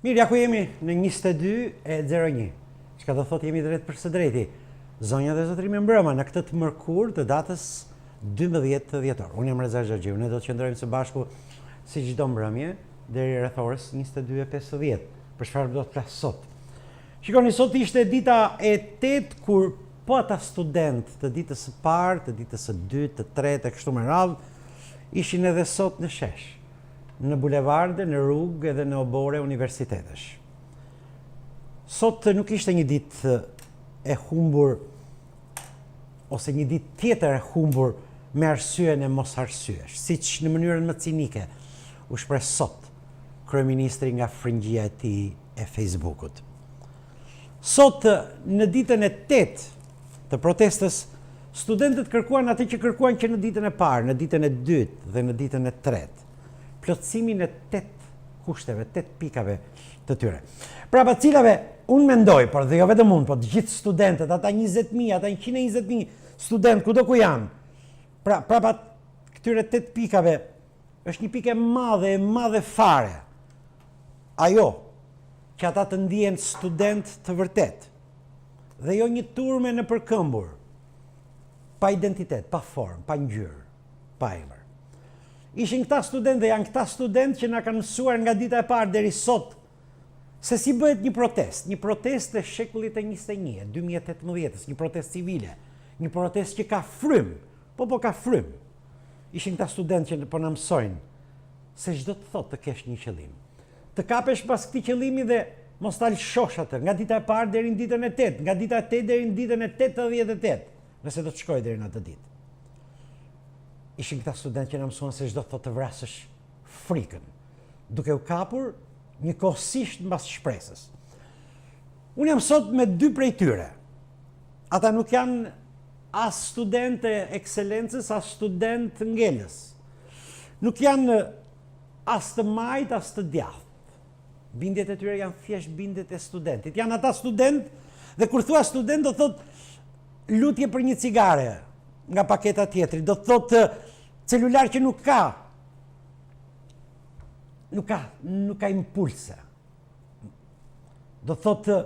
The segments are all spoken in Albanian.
Mirë, ja ku jemi në 22:01. Çka do thotë jemi drejt për së drejti. Zonja dhe zotëri me mbrëma në këtë të mërkur të datës 12 dhjetor. Unë jam Xhaxhiun, ne do të qëndrojmë së bashku si çdo mbrëmje deri rreth orës 22:50. Për çfarë do të flas sot? Shikoni, sot ishte dita e 8 kur po ata student të ditës së parë, të ditës së dytë, të tretë e kështu me radhë ishin edhe sot në shesh, në bulevarde, në rrugë edhe në obore universitetesh. Sot nuk ishte një ditë e humbur ose një ditë tjetër e humbur me arsyen e mos arsyesh, siç në mënyrën më cinike u shpreh sot kryeministri nga fringjia e tij e Facebookut. Sot në ditën e 8 të protestës, studentët kërkuan atë që kërkuan që në ditën e parë, në ditën e dytë dhe në ditën e tretë. Plotësimin e 8 kushteve, 8 pikave të tyre. Prapa cilave unë mendoj, por dhe jo vetëm unë, por të gjithë studentët, ata 20.000, ata 120.000 studentë, kudo ku janë, prapa këtyre 8 pikave, është një pikë e madhe fare. Ajo, që ata të ndihen student të vërtet, dhe jo një turme në përkëmbur, pa identitet, pa formë, pa ngjyrë, pa emër. Ishin këta studentë dhe janë këta studentë që na kanë mësuar nga dita e parë deri sot se si bëhet një protest e shekullit e 21, 2018, një protest civile, një protest që ka frym, po ka frym. Ishin këta studentë që po na mësojnë se çdo të thotë të kesh një qëllim. Të kapesh pas këtij qëllimi dhe mos ta lëshosh atë nga dita e parë deri në ditën e 8, nga dita e 8 deri në ditën e 88, nëse do të shkojë deri në atë ditë. Ishin këta studentë që na mësuan se çdo të thotë të vrasësh frikën, duke u kapur njëkohësisht mbas shpresës. Unë jam sot me 2 prej tyre. Ata nuk janë as studentë ekselencës, as studentë ngelës. Nuk janë as të majt, as të djathtë. Bindjet e tyre janë thjesht bindjet e studentit. Janë ata student, dhe kur thua student do thotë lutje për një cigare nga paketa tjetri, do thotë celular që nuk ka impulse. Do thotë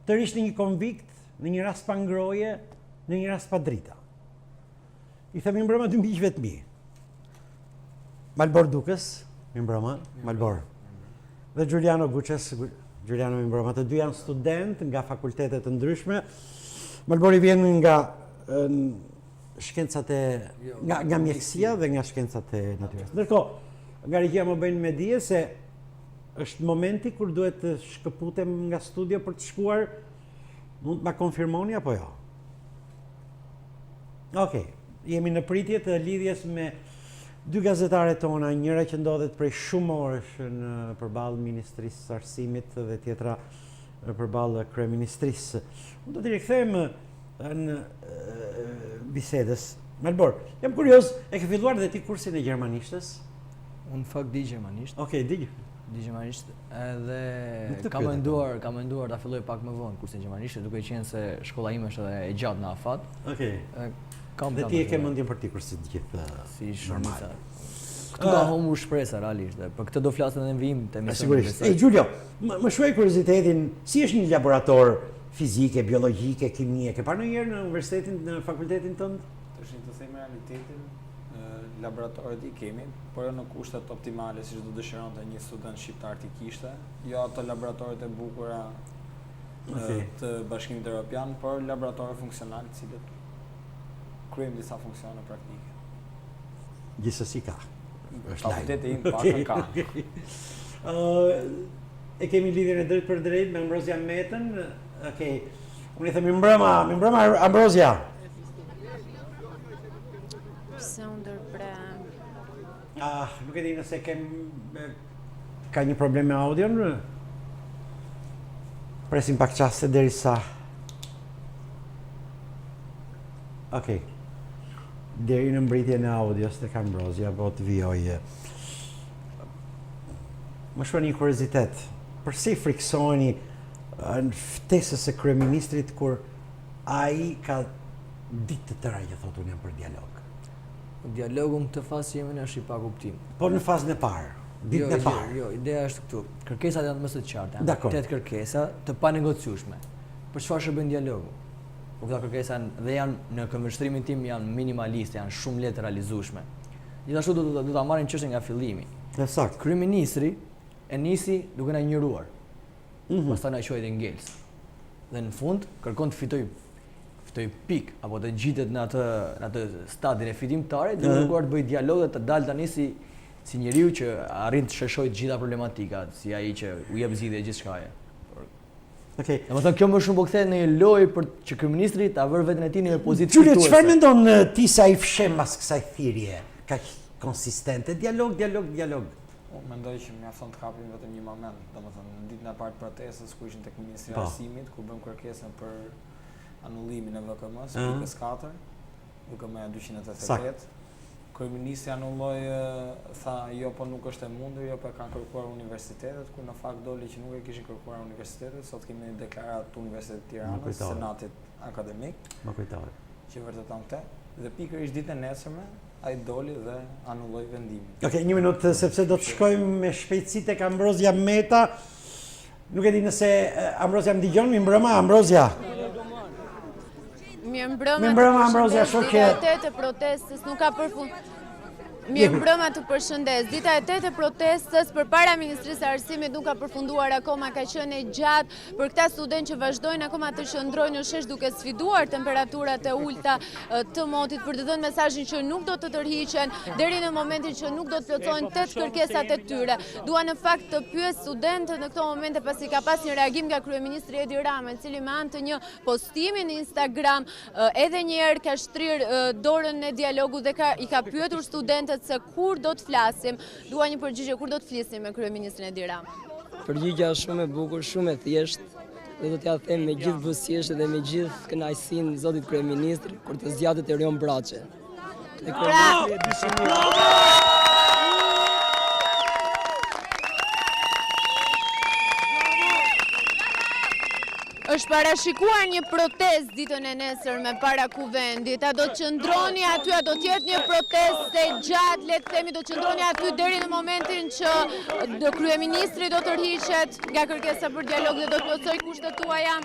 të rish në një konvikt, në një rast pa ngroje, në një rast pa drita. I themi mbrëma 2 miqve të mi. Malbor Dukës, mbrëma, Malbor. Dhe Giuliano Guces, Giuliano mbrëma, të dy janë student nga fakultetet të ndryshme. Malbori vjen nga shkencat nga mjekësia dhe nga shkencat e natyrës. Ndërkohë, nga regjia më bëjnë me dije se është momenti kur duhet të shkëputem nga studio për të shkuar, mund të ma konfirmoni apo jo? Okej, jemi në pritje të lidhjes me 2 gazetare tona, njëra që ndodhet prej shumë orësh në përballë Ministrisë së Arsimit dhe tjetra përballë Kryeministrisë. Unë do t'i rikthehem në bisedës. Malbor, jam kurioz, e ke filluar dhe ti kursin e gjermanishtes? Unë fakt di gjermanisht. Okej, di gjermanisht, edhe kam menduar ta filloj pak më vonë kursin e gjermanisht, duke qenë se shkolla ime është edhe e gjatë në afat. Okej. Dhe ti e ke mendjen për ti kursi të gjithë normal. Këtu ka humbur shpresa realisht, dhe për këtë do flas edhe në vijim të emisionit. Sigurisht. Giulio, më shoj kuriozitetin, si është një laborator fizike, biologjike, kimie? Ke parë ndonjëherë në universitetin, në fakultetin tënd? Tash të them realitetin, laboratorët i kemi, por jo në kushtet optimale siç do dëshironte një student shqiptar të kishte. Jo ato laboratorët e bukura të Bashkimit Evropian, por laboratorë funksional, të cilët kryejmë disa funksione praktike. Gjithsesi ka. Fakulteti im pakën ka. E kemi lidhjen e drejt për drejt me Ambrozia Metën. Okej. Unë i themi mbrëma Ambrozia. Se u ndërprem. Nuk e di nëse ka një problem me audion. Presim pak qaste derisa. Okej. Deri në mbritjen e audios të Ambrozia, po të vijoj. Më shkon një kuriozitet. Përse i friksoheni në ftesës së kryeministrit kur ai ka ditë të tëra që thotë unë jam për dialog? Dialogu në këtë fazë jemi në është i pa kuptim. Po në fazën e parë. ditën e parë. Jo, ideja është këtu. Kërkesat janë më së qarta, janë Dakor. 8 kërkesa të panegociueshme. Për çfarë shërben dialogu? Po këta kërkesa dhe janë në këmbështrimin tim janë minimaliste, janë shumë lehtë realizueshme. Gjithashtu do ta marrim çështën nga fillimi. Saktë. Kryeministri e nisi duke na injoruar. Pastaj na quajti ngels. Dhe në fund kërkon të fitoj pik apo të gjitet në atë stadin e fitimtarit dhe kërkuar të bëj dialog dhe të dalë tani si njeriu që arrin të sheshojë të gjitha problematikat, si ai që u jep zgjidhje gjithçkaje. Okej. Domethënë kjo më shumë po kthehet në një lojë për që kryeministri ta vërë veten e tij në një pozitë Gjulje, fituese. çfarë mendon ti sa i fshem pas kësaj thirrje? Kaq konsistente, dialog. Unë mendoj që mjafton të kapim vetëm një moment, domethënë në ditën e parë të protestës ku ishin tek Ministri i Arsimit, ku bëm kërkesën për anullimin e VKM-s, pikës 4, VKM 288. Kryeministri anulloi, tha jo, po nuk është e mundur, jo, po e kanë kërkuar universitetet, kur në fakt doli që nuk e kishin kërkuar universitetet. Sot kemi një deklaratë të Universitetit të Tiranës, Senatit Akademik, Më kujtohet. që vërteton këtë, dhe pikërisht ditën e nesërme ai doli dhe anulloi vendimin. Okej, një minutë sepse do të shkojmë me shpejtësi tek Ambrozia Meta. Nuk e di nëse Ambrozia më dëgjon, mi mbrëma Ambrozia. Mirëmbrëma, Ambrozia, shoqe. Dita e 8 e protestës nuk ka përfund. Mirëmbrëma, të përshëndes. Dita e 8 e protestës përpara Ministrisë së Arsimit nuk ka përfunduar akoma, ka qenë e gjatë për këta studentë që vazhdojnë akoma të qëndrojnë në shesh duke sfiduar temperaturat e ulta të motit për të dhënë mesazhin që nuk do të tërhiqen deri në momentin që nuk do të plotësohen 8 kërkesat e tyre. Dua në fakt të pyes studentët në këto momente pasi ka pas një reagim nga kryeministri Edi Rama, i cili me anë të një postimi në Instagram edhe një herë ka shtrirë dorën e dialogut dhe i ka pyetur studentët se kur do të flasim. Dua një përgjigje, kur do të flisnim me kryeministrin Edi Rama? Përgjigja shumë e bukur, shumë e thjeshtë dhe do t'ja them me gjithë buzëqeshje dhe me gjithë kënaqësinë zotit kryeministër kur të zgjatet Erion Braçe. Është parashikuar një protestë ditën e nesërme para kuvendit. A do të qëndroni aty, a do të jetë një protestë e gjatë, le të themi, do të qëndroni aty deri në momentin që kryeministri do të tërhiqet nga kërkesa për dialog dhe do të plotësoj kushtet tuaja?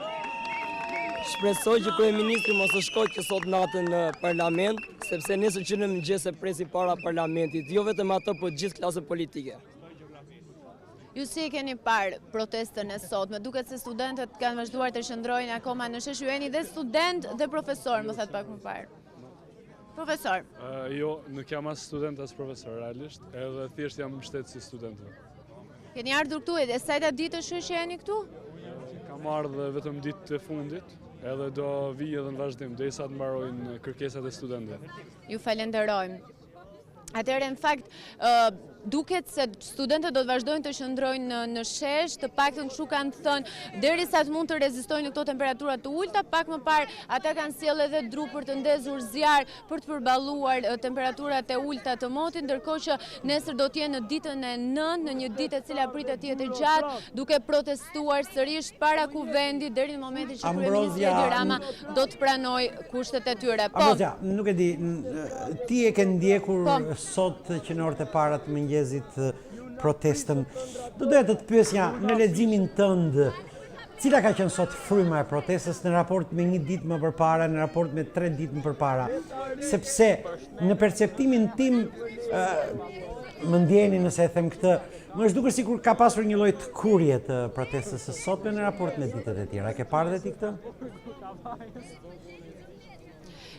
Shpresoj që kryeministri mos të shkojë që sot natën në parlament, sepse nesër që në mëngjes e presin para parlamentit, jo vetëm ato, por gjithë klasën politike. Ju si e keni parë protestën e sotme? Duket se studentët kanë vazhduar të qëndrojnë akoma në Xhaxhiun dhe student dhe profesor, më thatë pak më parë. Profesor. Jo, nuk jam as student as profesor, realisht, edhe thjesht jam mbështetës si studentëve. Keni ardhur këtu e sajta ditësh që jeni këtu? Kam ardhur vetëm ditë të fundit, edhe do vi edhe në vazhdim, derisa të mbarojnë kërkesat e studentëve. Ju falenderojmë. Atëherë, në fakt, duket se studentët do të vazhdojnë të qëndrojnë në shesh, të paktën kështu kanë thënë, derisa të mund të rezistojnë në këto temperatura të ulta, pak më parë ata kanë sjellë edhe dru për të ndezur zjarr për të përballuar temperaturat e ulta të motit, ndërkohë që nesër do të jenë në ditën e 9, në një ditë e cila pritet të jetë gjatë, duke protestuar sërish para kuvendit deri në momentin që kryeministri Edi Rama do të pranojë kushtet e tyre. Ambrozia, nuk e di, ti e ke ndjekur sot që në orët e para të mëngjesit protestën. Do doja të pyesja në leximin tënd, cila ka qenë sot fryma e protestës në raport me një ditë më përpara, në raport me 3 ditë më përpara, sepse në perceptimin tim më ndjeni nëse e them këtë, më është dukur sikur ka pasur një lloj të kurje të protestës së sotme në raport me ditët e tjera. Ke parë dhe ti këtë?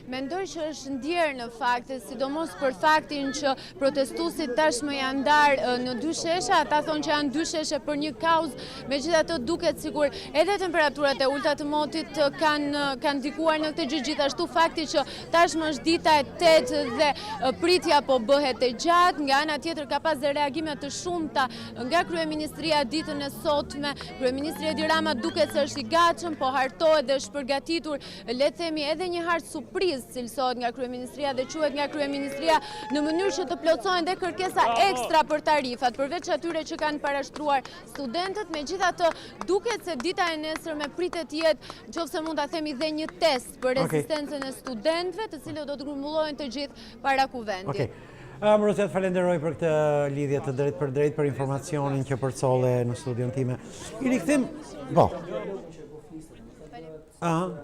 Mendoj që është ndjerë në fakt, sidomos për faktin që protestuesit tashmë janë ndarë në 2 shesha, ata thonë që janë 2 sheshe për një kauzë, megjithatë duket sikur edhe temperaturat e ulta të motit kanë ndikuar në këtë gjë, gjithashtu fakti që tashmë është dita e 8 dhe pritja po bëhet e gjatë, nga ana tjetër ka pas dhe reagime të shumta nga kryeministria ditën e sotme. Kryeministri Edi Rama duket se është i gatshëm, po hartohet dhe është përgatitur, le të themi, edhe një hartë surprizë cilësohet nga kryeministria dhe quhet nga kryeministria në mënyrë që të plotësohen dhe kërkesa ekstra për tarifat, përveç atyre që kanë parashtruar studentët. Megjithatë, duket se dita e nesërme pritet të jetë, nëse mund ta themi, dhe një test për rezistencën e studentëve, të cilët do të grumbullohen të gjithë para kuvendit. Ambrosja, të falenderoj për këtë lidhje të drejt për drejt, për informacionin që përcolle në studion time. I rikthim, po.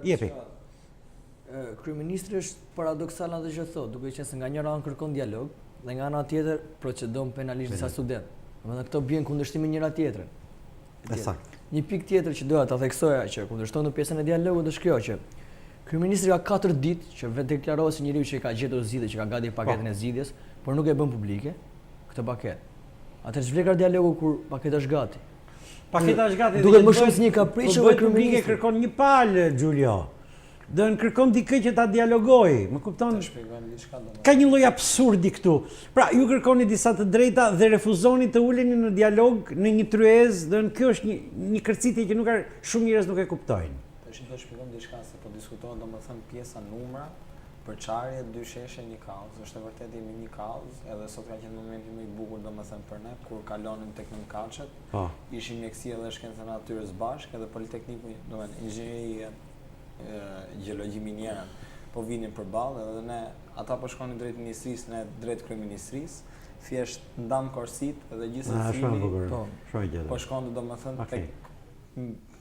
Jepi. Kryeministri është paradoksal në atë që thotë, duke qenë se nga njëra anë kërkon dialog dhe nga ana tjetër procedon penalisht disa studentë. Domethënë këto bien kundërshtim njëra tjetrën. Saktë. Një pikë tjetër që doja ta theksoja që kundërshton në pjesën e dialogut është kjo që kryeministri ka 4 ditë që vetë deklarohet si njeriu që ka gjetur zgjidhje, që ka gati paketën e zgjidhjes, por nuk e bën publike këtë paketë. Atëherë ç'vlen ka dialogu kur paketa është gati? Paketa është gati. Duket më shumë si një kapriç e kryeministrit. Kërkon një palë, Giulio. Do në kërkon dikë që ta dialogoj, më kupton? Ka një lloj absurdi këtu. Pra, ju kërkoni disa të drejta dhe refuzoni të uleni në dialog në një tryezë, dhe kjo është një kërcitje që shumë njerëz nuk e kuptojnë. Tash do shpjegojmë diçka se po diskutohet domethënë pjesa numra, përçarje, dysheshe, një kauzë. Është e vërtetë jemi një kauzë, edhe sot ka qenë momenti më i bukur domethënë për ne kur kalonim tek nënkaçet. Po. Ishim mjekësia dhe shkenca e natyrës bashkë, edhe Politekniku, domethënë inxhinieria gjeologji miniere po vinin përballë edhe ne ata po shkonin drejt ministrisë, ne drejt kryeministrisë, thjesht ndam korsit edhe gjithsesi po shkonin domethënë tek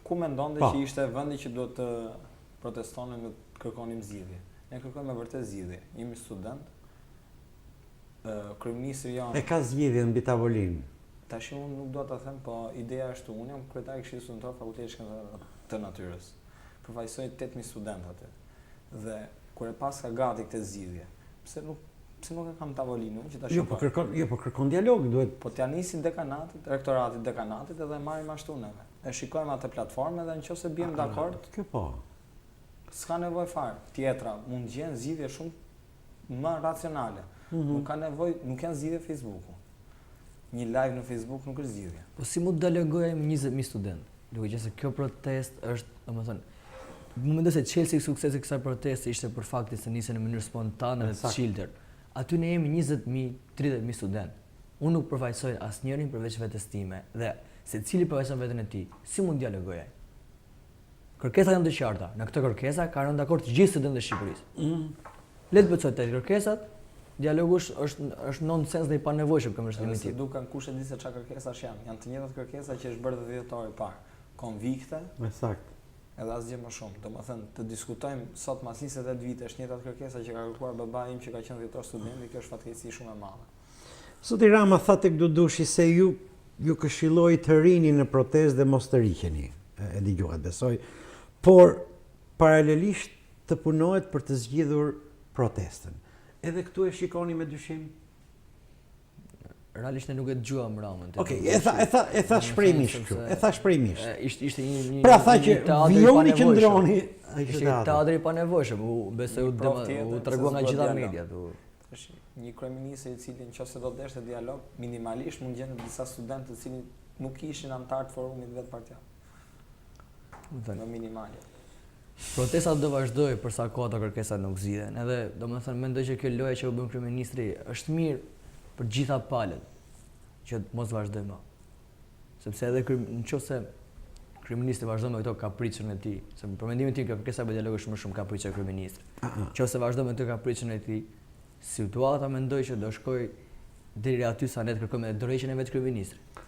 ku mendonte që ishte vendi që duhet të protestonin dhe të kërkonim zgjidhje. Ne kërkojmë me vërtet zgjidhje. Jemi student. Kryeministri janë e ka zgjidhjen mbi tavolinë. Tash unë nuk do ta them, po ideja është unë jam kryetari i Këshillit Studentor Fakultetit Shkencave të Natyrës. Përfaqësoj 8000 studentë aty. Dhe kur e pas ka gati këtë zgjidhje, pse nuk e kam tavolinë që ta shikoj. Po kërkon dialog, duhet. Po t'ja nisin dekanatit, rektoratit dekanatit edhe marrim ashtu neve. E shikojmë atë platformë dhe nëse bien dakord, kjo po. S'ka nevojë fare. Tjetra mund të gjen zgjidhje shumë më racionale. Nuk ka nevojë, nuk janë zgjidhje Facebooku. Një live në Facebook nuk është zgjidhje. Po si mund të dialogojmë me 20000 studentë? Duke qenë se kjo protestë është, domethënë, më mendoj se çelësi i suksesit të kësaj proteste ishte për faktin se nisën në mënyrë spontane dhe të çiltër. Aty ne jemi 20000, 30000 studentë. Unë nuk përfaqësoj asnjërin përveç vetes time dhe secili përveçon veten e tij. Si mund dialogojë? Kërkesat janë të qarta. Në këtë kërkesa ka rënë dakord të gjithë studentët e Shqipërisë. Le të bëjmë të kërkesat. Dialogu është nonsens dhe i panevojshëm këmbë është limitiv. Duken kush e di se çfarë kërkesash janë. Janë të njëjtat kërkesa që është bërë 10 vjetor i parë. Konvikte. Saktë. Edhe asgjë më shumë. Domethënë të diskutojmë sot mas 28 vitesh njëjtat kërkesa që ka kërkuar babai im që ka qenë dhjetor student, kjo është fatkeqësi shumë e madhe. Zoti Rama tha tek Dudushi se ju këshilloi të rini në protestë dhe mos të riqeni. E dëgjuat besoj. Por paralelisht të punohet për të zgjidhur protestën. Edhe këtu e shikoni me dyshim? Realisht ne nuk e dëgjuam Ramën. Okej, e tha shprehimisht kështu. E tha shprehimisht. Ishte një pra tha që vijoni që ndroni ai ishte teatri i panevojshëm. Besoj u tregua nga gjitha mediat. Një kryeminist i cili nëse do të deshte dialog, minimalisht mund gjenë disa studentë të cilët nuk ishin antar të forumit vetë partia. Në minimale. Protestat do vazhdojë për sa kohë ato kërkesat nuk zgjidhen. Edhe domethënë mendoj që kjo lojë që u bën kryeministri është mirë për gjitha palët që mos vazhdojmë më. Sepse edhe nëse kryeministri vazhdon me këto kapriçën e tij, se për mendimin tim kjo kërkesa për dialog është më shumë kapriçë e kryeministrit. Nëse vazhdon me këtë kapriçën e tij, situata mendoj që do shkojë deri aty sa ne të kërkojmë edhe dorëheqjen e vetë kryeministrit.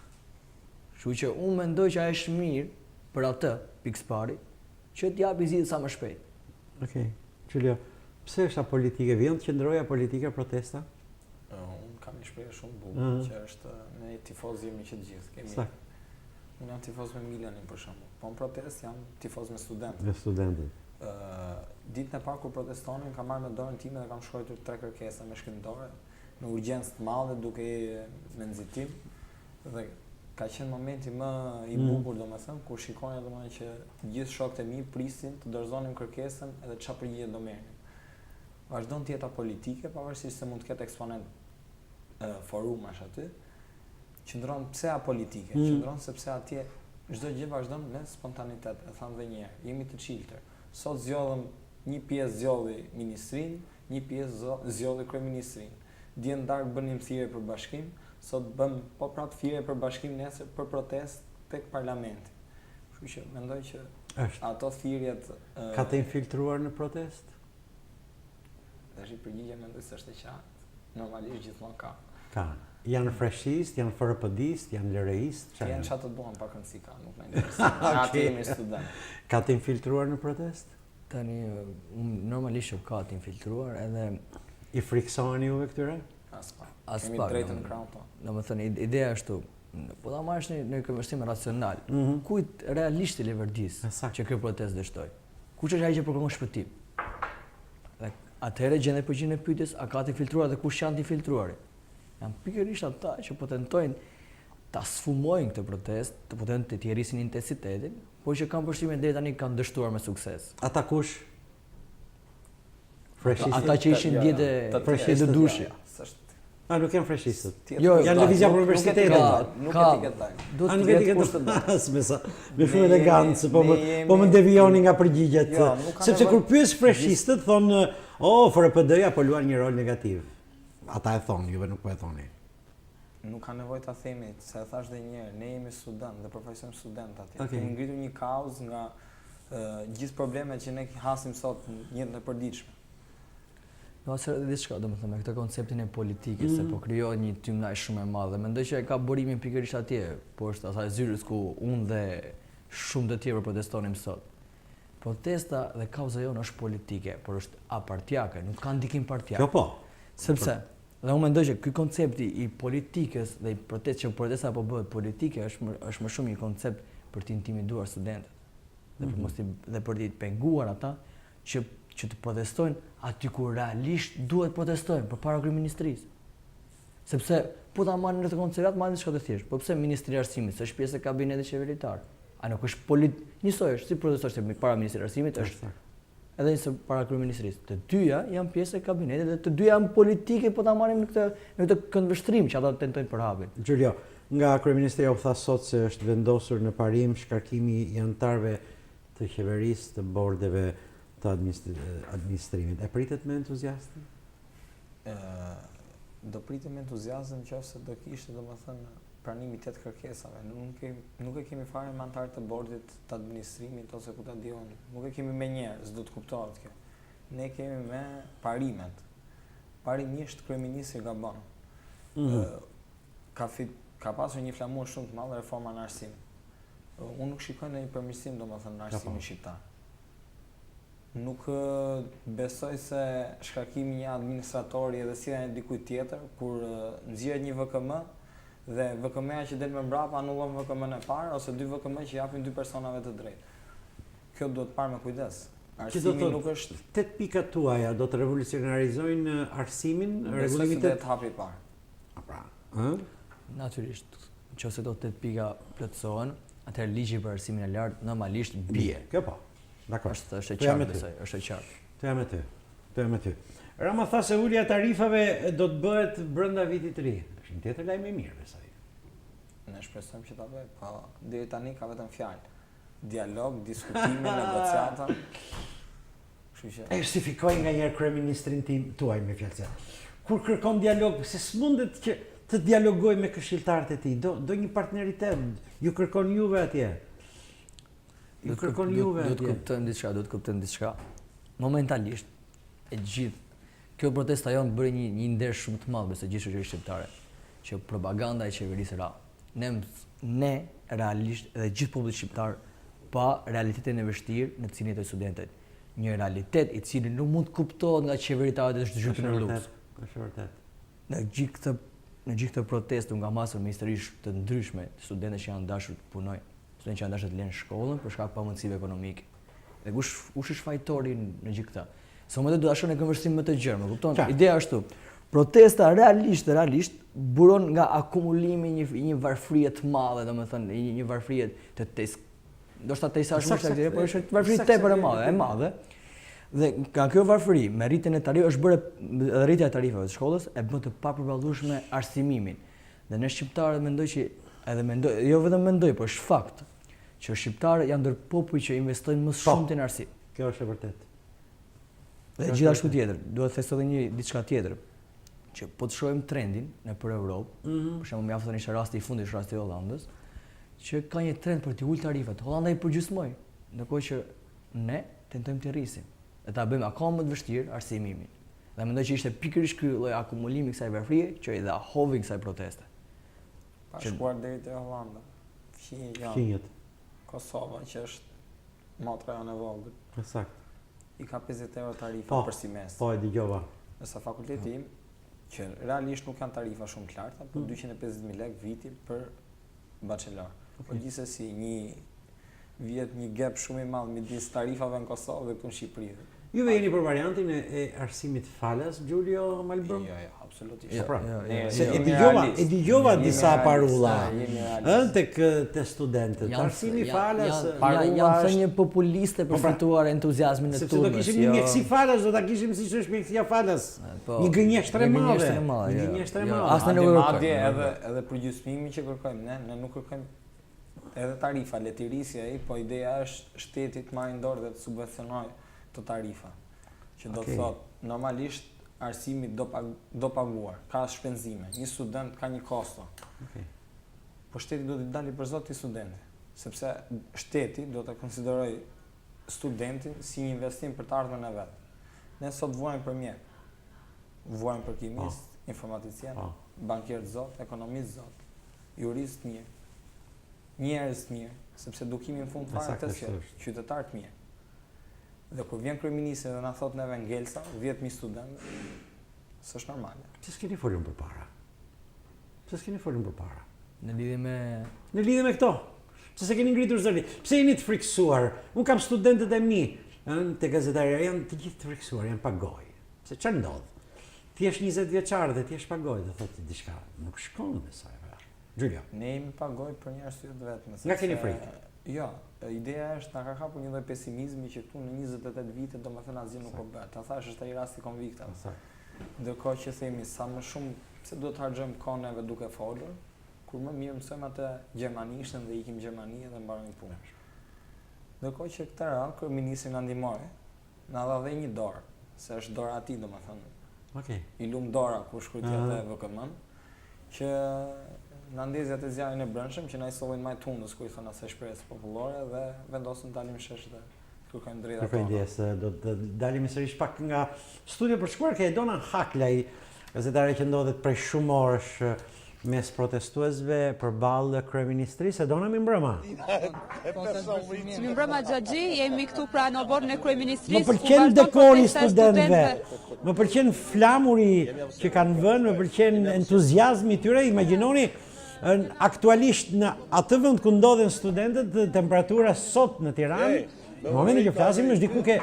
Kështu që unë mendoj që ai është mirë për atë pikëspari që t'japi zgjidhje sa më shpejt. Okej. Giulio, pse është politike? Vjen të qëndroja politika protesta? Unë kam një shprehje shumë bukur që është ne tifoz jemi që të gjithë. Kemi. Unë jam tifoz me Milanin për shembull. Po në protestë jam tifoz me studentët. Me studentët. Ditën e parë kur protestonin kam marrë me dorën time dhe kam shkruar 3 kërkesa me shkrimtare në urgjencë të madhe duke me nxitim dhe ka qenë momenti më i bukur domethënë kur shikonin domethënë që gjithë shokët e mi prisin të dorëzonim kërkesën edhe çfarë përgjigje do merrnin. Vazhdon të jeta politike pavarësisht se mund të ketë eksponent forumash aty. Qëndron pse apolitike? Qëndron sepse atje çdo gjë vazhdon me spontanitet, e tham edhe një herë. Jemi të çiltër. Sot zgjodhëm një pjesë zgjodhi ministrinë, një pjesë zgjodhi kryeministrinë. Dje darkë bënim thirrje për bashkim, sot bëm po prap thirrje për bashkim nesër për protestë tek parlamenti. Kështu që mendoj që ato thirrjet ka të infiltruar në protestë? Tash i përgjigjem mendoj se është e qartë. Normalisht gjithmonë ka. Ka. Janë freshist, janë FRPD-ist, janë LRE-ist, Janë çfarë të duan pa këndësi ka, nuk na intereson. Aty jemi student. Ka të infiltruar në protest? Tani, normalisht që ka të infiltruar edhe... I friksohen juve këtyre? As pak. As Kemi pak, drejtën në krahun tonë. Domethënë, ideja është po ta marrësh në këmbështrim racional. Kujt realisht i leverdis që kjo protestë dështoi? Kush është ai që përkërkon shpëtim? Dhe atëherë gjende përgjigjen e pyetjes, a ka të infiltruar dhe kush janë të infiltruarit? Janë pikërisht ata që po tentojnë ta sfumojnë këtë protestë, të po tentojnë të rrisin intensitetin, por që kanë përshtimin deri tani kanë dështuar me sukses. Ata kush? Freshistët? Ata që ishin djetë të dushi. A, nuk janë freshistët? Jo, janë lëvizja për universitetet. Nuk etiketojnë. Nuk etiketojnë. Me shumë elegancë, po më devijoni nga përgjigjet. Sepse kur pyes freshistët, thonë, FRPD-ja po luan një rol negativ. Ata e thonë, juve nuk po e thoni. Nuk ka nevojë ta themi, se e thash edhe një herë, ne jemi student dhe përfaqësojmë student atje. Kemi ngritur një kauzë nga gjithë problemet që ne hasim sot në jetën e përditshme. Do asë diçka, domethënë me këtë konceptin e politikës, se po krijohet një tymnaj shumë e madhe. Mendoj që e ka burimin pikërisht atje, poshtë asaj zyrës ku unë dhe shumë të tjerë protestonim sot. Protesta dhe kauza jonë është politike, por është apartiake, nuk ka ndikim partiak. Jo po. Sepse, dhe unë mendoj që ky koncepti i politikës dhe i protesta po bëhet politike është më shumë një koncept për të intimiduar studentët dhe për të penguar ata që të protestojnë aty ku realisht duhet protestojnë përpara kryeministrisë. Sepse po ta marrin në të konsiderat marrin diçka të thjeshtë. Po pse Ministria e Arsimit është pjesë e kabinetit qeveritar? A nuk është njësoj është si protestosh para Ministrisë e Arsimit është edhe njësoj para kryeministrisë. Të dyja janë pjesë e kabinetit dhe të dyja janë politike, po ta marrim në këtë këndvështrim që ata tentojnë përhapin. Gjulio, nga kryeministria u tha sot se është vendosur në parim shkarkimi i anëtarëve të qeverisë, të bordeve të administrimit. E pritet me entuziastë? Do pritet me entuziazëm nëse do kishte domethënë pranimi 8 kërkesave. Nuk e kemi fare me anëtarët të bordit të administrimit ose ku ta diun. Nuk e kemi me njerëz, do të kuptohet kjo. Ne kemi me parimet. Parimisht kryeministri gabon. Ka pasur një flamur shumë të madhe reforma në arsim. Unë nuk shikoj në një përmirësim domethënë në arsimin shqiptar. Nuk besoj se shkarkimi një administratori edhe sjellja e dikujt tjetër kur nxjerret një VKM dhe VKM-ja që del më mbrapa anullon VKM-n e parë ose dy VKM që japin dy personave të drejtë. Kjo duhet parë me kujdes. Arsimi nuk është 8 pikat tuaja do të revolucionarizojnë arsimin, rregullimin e të hapi parë. Pra, natyrisht, nëse do 8 pika plotësohen, atëherë ligji për arsimin e lartë normalisht bie. Kjo po. Dakor. Është e qartë besoj, është e qartë. Të jam me ty. Rama tha se ulja e tarifave do të bëhet brenda vitit të ri. Është një tjetër lajm i mirë besoj. Ne shpresojmë që ta bëjë, po deri tani ka vetëm fjalë. Dialog, diskutime, negociata. Kështu që e justifikoj nga njëherë kryeministrin tim tuaj me fjalë. Kur kërkon dialog, se s'mundet që të dialogoj me këshilltarët e tij, do një partneritet, ju kërkon juve atje. Do të kuptojmë diçka. Momentalisht e gjithë kjo protesta jonë bëri një nder shumë të madh besoj gjithë shoqërisë shqiptare, që propaganda e qeverisë ra. Ne realisht dhe gjithë populli shqiptar pa realitetin e vështirë në të cilin jetojnë studentët. Një realitet i cili nuk mund të kuptohet nga qeveritarët dhe zhdyqur në luks. Është vërtet. Në gjithë këtë protestë nga masë ministerish të ndryshme, studentët që janë dashur të punojnë, studentë që janë dashur të lënë shkollën për shkak të pamundësive ekonomike. Dhe kush është fajtori në gjithë këtë? Se momentet do ta shohim në konversim më të gjerë, më kupton? Ideja është këtu. Protesta realisht buron nga akumulimi një varfërie të madhe, domethënë një varfërie të ndoshta tejsash më saktë, por është varfëri tepër e madhe. Dhe nga kjo varfëri, me rritjen e tarifave është bërë rritja e tarifave të shkollës e bën të papërballueshme arsimimin. Dhe ne shqiptarët mendoj që jo vetëm mendoj, por është fakt që shqiptarët janë ndër popull që investojnë më shumë në arsim. Kjo është e vërtetë. Dhe gjithashtu tjetër, duhet të thesë edhe diçka tjetër, që po të shohim trendin nëpër Europë, për shembull mjafton ishte rasti i fundit, rasti i Hollandës, që ka një trend për të ulë tarifat. Hollanda i përgjysmoi, ndërkohë që ne tentojmë të rrisim. Dhe ta bëjmë akoma më të vështirë arsimimin. Dhe mendoj që ishte pikërisht ky lloj akumulimi kësaj varfërie që i dha hovi kësaj proteste. Pa shkuar deri te Hollanda. Fqinjet. Kosova që është motra janë e vogël. Sakt. I ka 50 euro tarifa për semestër. Po, e dëgjova. Nësa fakulteti im, që realisht nuk janë tarifa shumë të larta, por 250.000 lekë viti për bachelor. Po gjithsesi vjet një gap shumë i madh midis tarifave në Kosovë dhe këtu në Shqipëri. Juve jeni për variantin e arsimit falas, Giulio Malbrom? Jo, absolutisht. Se e dëgjova disa parulla tek studentët. Arsimi falas janë thënie populiste për fituar entuziazmin e turmës. Sepse do kishim një mjeksi falas, do ta kishim siç është mjekësia falas. Një gënjeshtër e madhe. Një gënjeshtër e madhe. Asnjë nuk madje edhe për gjysmimin që kërkojmë ne nuk kërkojmë edhe tarifa letirisja po ideja është shteti të marrë dorë dhe të subvencionojë të tarifa, që do të thotë normalisht arsimi do paguar, ka shpenzime, një student ka një kosto, po shteti do t'i dali për zot t'i studenti, sepse shteti do të konsideroj studentin si një investim për të ardhmen e vetë. Ne sot vuajmë për mjek, vuajmë për kimist, informaticien, bankierët zot, ekonomist zot, jurist mirë, njerëz mirë, sepse dukimi në fund fare të sjell, qytetar të mirë. Dhe kur vjen kryeministri dhe na thot neve ngelsa, 10.000 studentë, s'është normale. Pse s'keni folur përpara? Pse s'keni folur përpara? Në lidhje me këto. Pse s'e keni ngritur zëri? Pse jeni të friksuar? Unë kam studentët e mi, te gazetaria janë të gjithë të friksuar, janë pagoj. Se çfarë ndodh? Ti je 20 vjeçar dhe ti je pagoj, do thotë diçka. Nuk shkon me sa e vërtet. Giulio. Ne jemi pagoj për një arsye të vetme. Nga keni frikë? Jo, ideja është na ka hapur një lloj pesimizmi që këtu në 28 vite domethënë asgjë nuk po bëhet. Ta thash është ai rasti konviktave. Ndërkohë që themi sa më shumë se duhet të harxojmë kohë neve duke folur, kur më mirë mësojmë atë gjermanishtën dhe ikim Gjermani dhe mbarojmë punën. Ndërkohë që këtë radhë kryeministri na ndihmoi, na dha dhe një dorë, se është dora e tij domethënë. I lum dora kur shkruajti atë VKM-n, që në ndezjat e zjarrit e brendshëm që na i sollin më tundës ku i thon asaj shpresë popullore dhe vendosën të dalim shesh dhe kërkojmë drejtat. Kërkojmë do të dalim sërish pak nga studio për shkuar ke Dona Haklaj, gazetare që ndodhet prej shumë orësh mes protestuesve përballë kryeministrisë. Dona mi mbrëma. Mi mbrëma Xhaxhi, jemi këtu pra në borën e kryeministrisë. Më pëlqen dekori studentëve. Më pëlqen flamuri që kanë vënë, më pëlqen entuziazmi i tyre. Imagjinoni aktualisht në atë vend ku ndodhen studentët, temperatura sot në Tiranë, në momentin që flasim është diku ke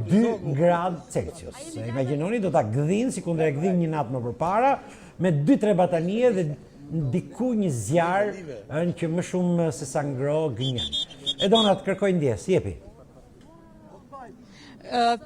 2 gradë Celsius. Imagjinoni do ta gdhin sikundër e gdhin një natë më përpara me 2-3 batanie dhe diku një zjarr që më shumë se sa ngro gënjen. E dona të kërkoj ndjes, jepi.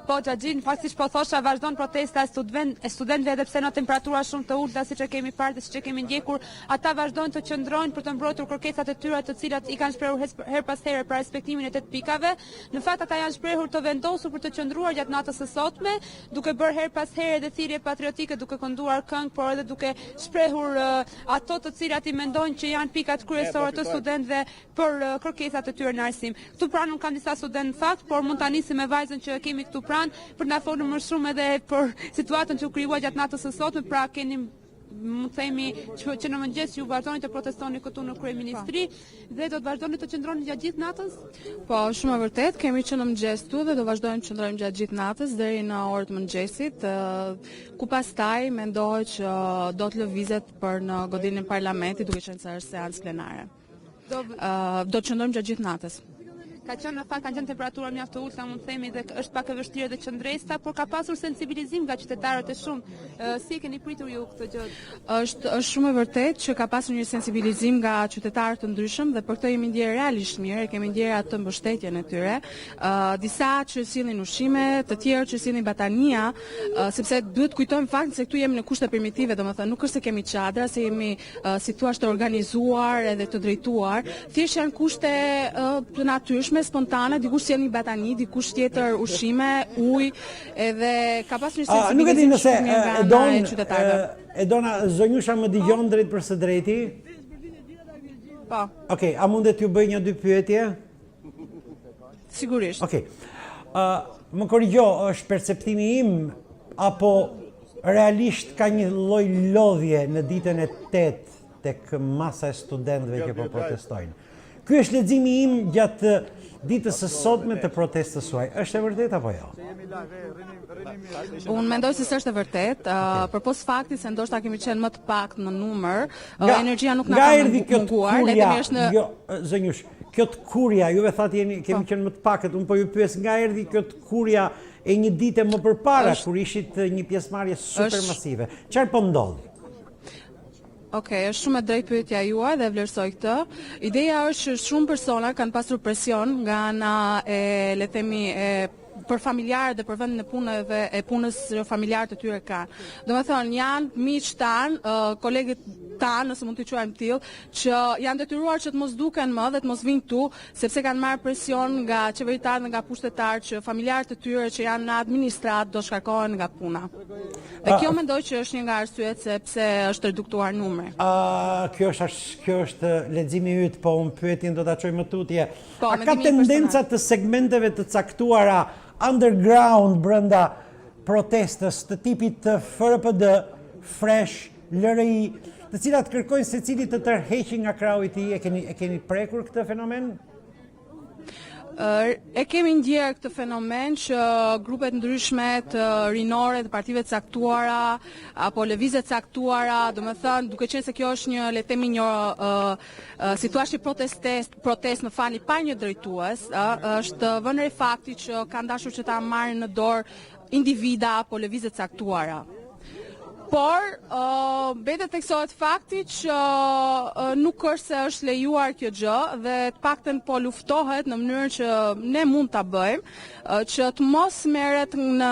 Po Xhaxhi, në fakt siç po thosha, vazhdon protesta e studentëve edhe pse në temperatura shumë të ulta siç e kemi parë dhe siç e kemi ndjekur, ata vazhdojnë të qëndrojnë për të mbrojtur kërkesat e tyre, të cilat i kanë shprehur her pas here për respektimin e 8 pikave. Në fakt ata janë shprehur të vendosur për të qëndruar gjatë natës së sotme, duke bërë her pas here edhe thirrje patriotike, duke kënduar këngë, por edhe duke shprehur ato të cilat i mendojnë që janë pikat kryesore të studentëve për kërkesat e tyre në arsim. Këtu pranë nuk kam disa studentë në fakt, por mund ta nisim me vajzën që kemi këtu pranë për na folur më shumë edhe për situatën që u krijua gjatë natës së sotme. Pra keni mund të themi që në mëngjes ju vazhdoni të protestoni këtu në kryeministri dhe do të vazhdoni të qëndroni gjatë gjithë natës? Po, shumë e vërtet, kemi që në mëngjes këtu dhe do vazhdojmë të qëndrojmë gjatë gjithë natës deri në orët mëngjesit, ku pastaj mendohet që do të lëvizet për në godinë e parlamentit, duke qenë se është seancë plenare. Do të qëndrojmë gjatë gjithë natës. Ka qenë në fakt kanë qenë temperatura mjaft të ulta, mund të themi, dhe është pak e vështirë dhe qëndresta, por ka pasur sensibilizim nga qytetarët e shumë. Si e keni pritur ju këtë gjë? Është shumë e vërtetë që ka pasur një sensibilizim nga qytetarë të ndryshëm dhe për këtë jemi ndjerë realisht mirë, kemi ndjerë atë mbështetjen e tyre. Disa që sillin ushqime, të tjerë që sillin batania, sepse duhet kujtojmë faktin se këtu jemi në kushte primitive, domethënë nuk është se kemi çadra, se jemi si thua të organizuar edhe të drejtuar, thjesht janë kushte të natyrshme, spontane, dikush sjell një batani, dikush tjetër ushqime, ujë, edhe ka pasur një sensibilizim. Nuk e di nëse e dona zonjusha më dëgjon drejt për së drejti? Po. Okej, a mundet t'ju bëj 1-2 pyetje? Sigurisht. Okej. Më korrigjo, është perceptimi im apo realisht ka një lloj lodhje në ditën e 8 tek masa e studentëve që po protestojnë. Ky është leximi im gjatë ditës së sotme të protestës suaj. Është e vërtetë apo jo? Unë mendoj se s'është e vërtet, përpos faktit se ndoshta kemi qenë më të pak në numër, energjia nuk na ka munguar, le të themi është në Jo, zënjush, kjo të kurja, juve thatë kemi qenë më të pakët, unë po ju pyes nga erdhi kjo të kurja e një dite më përpara, kur ishit një pjesëmarrje supermasive. Çfarë po ndodh? Okej, është shumë e drejtë pyetja juaj dhe vlerësoj këtë. Ideja është që shumë persona kanë pasur presion nga ana e, le të themi, për familjarët dhe për vendin e punëve e punës familjarë të tyre kanë. Domethënë janë miq tanë, kolegët tanë, nëse mund t'i quajmë tillë, që janë detyruar që të mos duken më dhe të mos vinë këtu, sepse kanë marrë presion nga qeveritarët dhe nga pushtetarët që familjarët e tyre që janë në administratë do shkarkohen nga puna. Dhe kjo mendoj që është një nga arsyet sepse është reduktuar numri. Kjo është leximi yt, po unë pyetin do ta çoj më tutje. Po, A ka tendenca të segmenteve të caktuara underground brenda protestës të tipit të FRPD, Fresh, LRI, të cilat kërkojnë secili të tërheqin nga krahu i tij? E keni prekur këtë fenomen? E kemi ndjerë këtë fenomen që grupet ndryshme të rinore të partive të caktuara apo lëvizje të caktuara, domethënë duke qenë se kjo është një, le të themi, një situatë protest në fali pa një drejtues, është vënë re fakti që kanë dashur që ta marrin në dorë individa apo lëvizje të caktuara. Por, betet teksohet fakti që nuk është se është lejuar kjo gjë dhe të paktën po luftohet në mënyrë që ne mund ta bëjmë, që të mos merret në,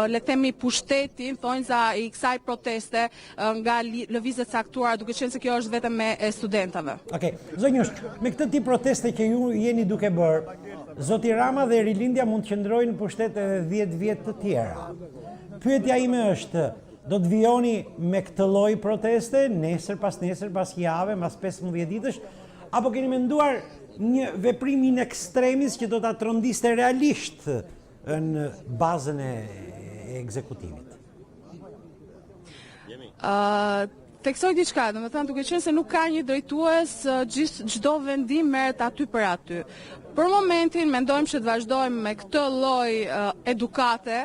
le të themi, pushtetin, thonjza i kësaj proteste nga lëvizjet caktuara, duke qenë se kjo është vetëm e studentëve. Okej, zonjush, me këtë tip proteste që ju jeni duke bërë, Zoti Rama dhe Rilindja mund të qëndrojnë në pushtet edhe 10 vjet të tjera. Pyetja ime është, do të vijoni me këtë lloj proteste, nesër pas jave, mas 15 ditësh, apo keni menduar një veprim in extremis që do ta trondiste realisht në bazën e ekzekutivit? Theksoj diçka, domethënë duke qenë se nuk ka një drejtues, çdo vendim merret aty për aty. Për momentin mendojmë që të vazhdojmë me këtë lloj edukate,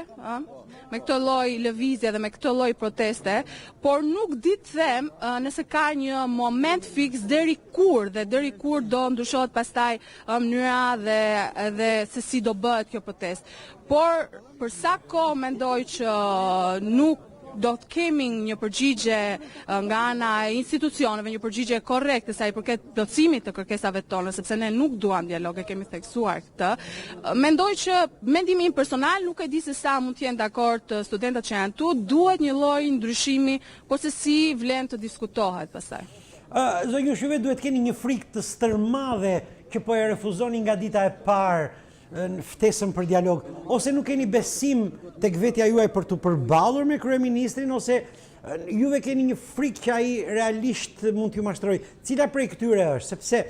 me këtë lloj lëvizje dhe me këtë lloj proteste, por nuk di të them nëse ka një moment fiks deri kur do ndryshohet pastaj mënyra dhe se si do bëhet kjo protestë. Por për sa kohë mendoj që nuk do të kemi një përgjigje nga ana e institucioneve, një përgjigje korrekte sa i përket plotësimit të kërkesave tona, sepse ne nuk duam dialog, e kemi theksuar këtë. Mendoj që mendimi im personal, nuk e di se sa mund të jenë dakord studentët që janë tu, duhet një lloj ndryshimi, por se si vlen të diskutohet pastaj. Zonjush, juve duhet keni një frikë të stërmadhe që po e refuzoni nga dita e parë në ftesën për dialog, ose nuk keni besim tek vetja juaj për të përballur me kryeministrin, ose juve keni një frikë që ai realisht mund t'ju mashtrojë. Cila prej këtyre është? Sepse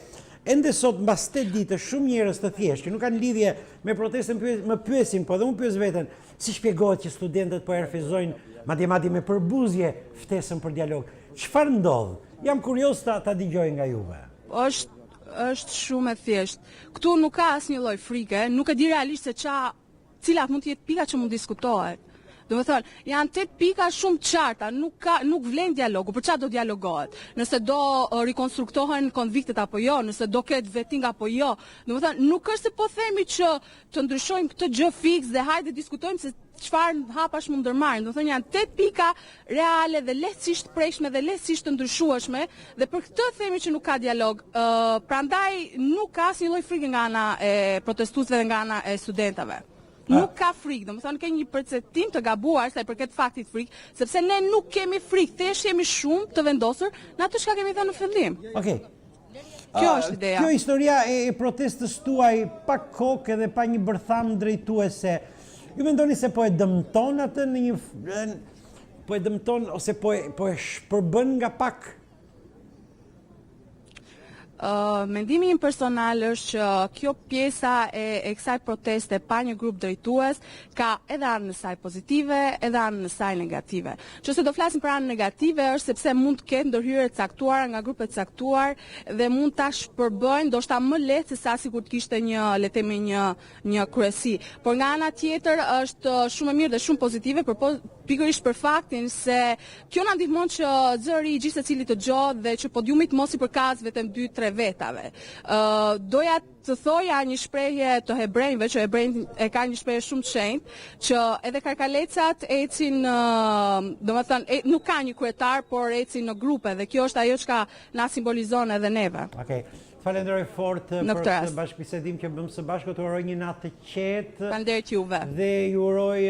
ende sot mbas 8 ditësh shumë njerëz të thjeshtë që nuk kanë lidhje me protestën më pyesin, po dhe unë pyes veten, si shpjegohet që studentët po e refuzojnë madje me përbuzje ftesën për dialog? Çfarë ndodh? Jam kurioz ta dëgjoj nga juve. Është shumë e thjeshtë. Këtu nuk ka asnjë lloj frike, nuk e di realisht se cilat mund të jetë pika që mund diskutohet. Domethënë, janë 8 pika shumë qarta, nuk vlen dialogu, për çfarë do dialogohet? Nëse do rikonstruktohen konviktet apo jo, nëse do ketë vetting apo jo. Domethënë, nuk është se po themi që të ndryshojmë këtë gjë fiks dhe hajde diskutojmë se çfarë hapash mund ndërmarrin. Do të thonë janë 8 pika reale dhe lehtësisht prekshme dhe lehtësisht të ndryshueshme dhe për këtë themi që nuk ka dialog. Prandaj nuk ka asnjë lloj frike nga ana e protestuesve dhe nga ana e studentëve. Nuk ka frikë, domethënë ke një perceptim të gabuar sa i përket faktit frikë, sepse ne nuk kemi frikë, thjesht jemi shumë të vendosur në atë çka kemi thënë në fillim. Okej. Kjo është ideja. Kjo historia e protestës tuaj pa kokë edhe pa një bërtham drejtuese, ju mendoni se po e dëmton atë në një po e dëmton ose po e shpërbën nga pak? Mendimi im personal është që kjo pjesa e kësaj proteste pa një grup drejtues ka edhe anën e saj pozitive, edhe anën e saj negative. Nëse do flasim për anën negative është sepse mund të ketë ndërhyrje të caktuara nga grupe të caktuar dhe mund ta shpërbëjnë ndoshta më lehtë se sa sikur të kishte le të themi një kryesi. Por nga ana tjetër është shumë e mirë dhe shumë pozitive pikërisht për faktin se kjo na ndihmon që zëri i gjithë secilit të gjohë dhe që podiumi të mos i përkaz vetëm 2-3 vetave. Doja të thoja një shprehje të hebrejve, që hebrejt e ka një shprehje shumë të shenjtë, që edhe karkalecat ecin, domethënë nuk ka një kryetar, por ecin në grupe dhe kjo është ajo që na simbolizon edhe neve. Okej. Falenderoj fort për këtë bashkëbisedim që bëm së bashku, të uroj një natë të qetë. Faleminderit juve. Dhe ju uroj